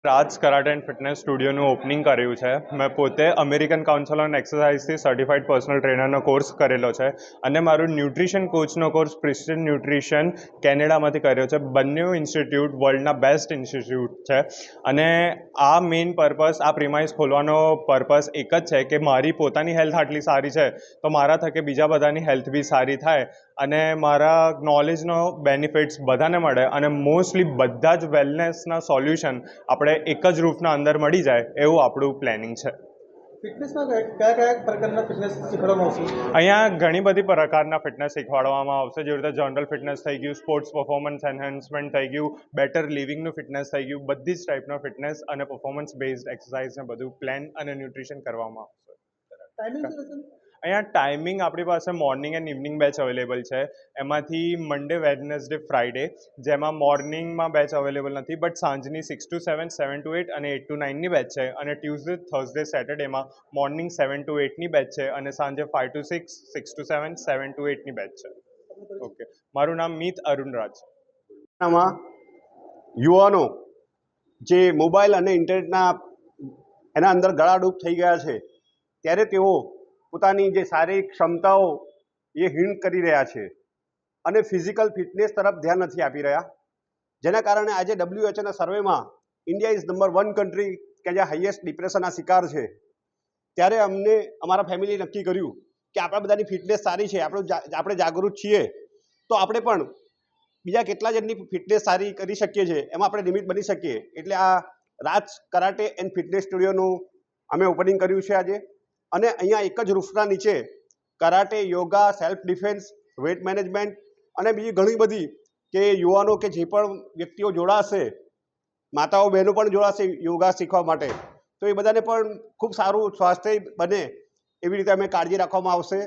Raj karate and fitness સ્ટુડિયોનું opening કર્યું છે. મેં પોતે અમેરિકન કાઉન્સિલ ઓન એક્સરસાઇઝથી સર્ટિફાઈડ પર્સનલ ટ્રેનરનો કોર્સ કરેલો છે અને મારું ન્યુટ્રિશન કોચનો કોર્સ પ્રિસ્ટિન ન્યુટ્રિશન કેનેડામાંથી કર્યો છે. બંને ઇન્સ્ટિટ્યૂટ વર્લ્ડના બેસ્ટ ઇન્સ્ટિટ્યૂટ છે અને આ મેઇન પર્પસ, આ પ્રિમાઇસ ખોલવાનો પર્પસ એક જ છે કે મારી પોતાની હેલ્થ આટલી સારી છે તો મારા થકે બીજા બધાની હેલ્થ બી સારી થાય અને મારા નોલેજનો બેનિફિટ્સ બધાને મળે અને મોસ્ટલી બધા જ વેલનેસના સોલ્યુશન આપણે એક જ રૂફના અંદર મળી જાય એવું આપણું પ્લાનિંગ છે. ફિટનેસમાં કયા પ્રકારના ફિટનેસ શીખવાડવામાં આવશે? અહીંયા ઘણી બધી પ્રકારના ફિટનેસ શીખવાડવામાં આવશે, જેવી રીતે જનરલ ફિટનેસ થઈ ગયું, સ્પોર્ટ્સ પરફોર્મન્સ એન્હાન્સમેન્ટ થઈ ગયું, બેટર લિવિંગનું ફિટનેસ થઈ ગયું, બધી જ ટાઈપનો ફિટનેસ અને પરફોર્મન્સ બેઝડ એક્સરસાઇઝ ને બધું પ્લાન અને ન્યુટ્રિશન કરવામાં આવશે. ટાઈમિંગ શું રહેશે? અહીંયા ટાઈમિંગ આપણી પાસે morning and evening batch available છે. એમાંથી મંડે, વેડનેસડે, ફ્રાઈડે, જેમાં મોર્નિંગમાં બેચ અવેલેબલ નથી બટ સાંજની 6 to 7, 7 to 8 અને 8 to 9ની બેચ છે અને ટ્યુઝડે, થર્સડે, સેટરડેમાં મોર્નિંગ 7 to 8ની બેચ છે અને સાંજે 5 to 6, 6 to 7, 7 to 8ની બેચ છે. ઓકે, મારું નામ મીત અરુણરાજ. આમાં યુવાનો જે મોબાઈલ અને ઇન્ટરનેટના એના અંદર ગળાડૂબ થઈ ગયા છે ત્યારે તેઓ પોતાની જે શારીરિક ક્ષમતાઓ એ હીણ કરી રહ્યા છે અને ફિઝિકલ ફિટનેસ તરફ ધ્યાન નથી આપી રહ્યા, જેના કારણે આજે WHO સર્વેમાં ઇન્ડિયા ઇઝ નંબર 1 કન્ટ્રી કે જ્યાં હાઈએસ્ટ ડિપ્રેશનના શિકાર છે. ત્યારે અમને અમારા ફેમિલી નક્કી કર્યું કે આપણા બધાની ફિટનેસ સારી છે, આપણે જાગૃત છીએ તો આપણે પણ બીજા કેટલા જણની ફિટનેસ સારી કરી શકીએ છીએ એમાં આપણે નિમિત્ત બની શકીએ. એટલે આ રાજ કરાટે એન્ડ ફિટનેસ સ્ટુડિયોનું અમે ઓપનિંગ કર્યું છે આજે અને અહીંયા એક જ રૂફના નીચે karate, yoga, self defence, weight management અને બીજી ઘણી બધી કે યુવાનો કે જે પણ વ્યક્તિઓ જોડાશે, માતાઓ બહેનો પણ જોડાશે યોગા શીખવા માટે, તો એ બધાને પણ ખૂબ સારું સ્વાસ્થ્ય બને એવી રીતે અમે કાળજી રાખવામાં આવશે.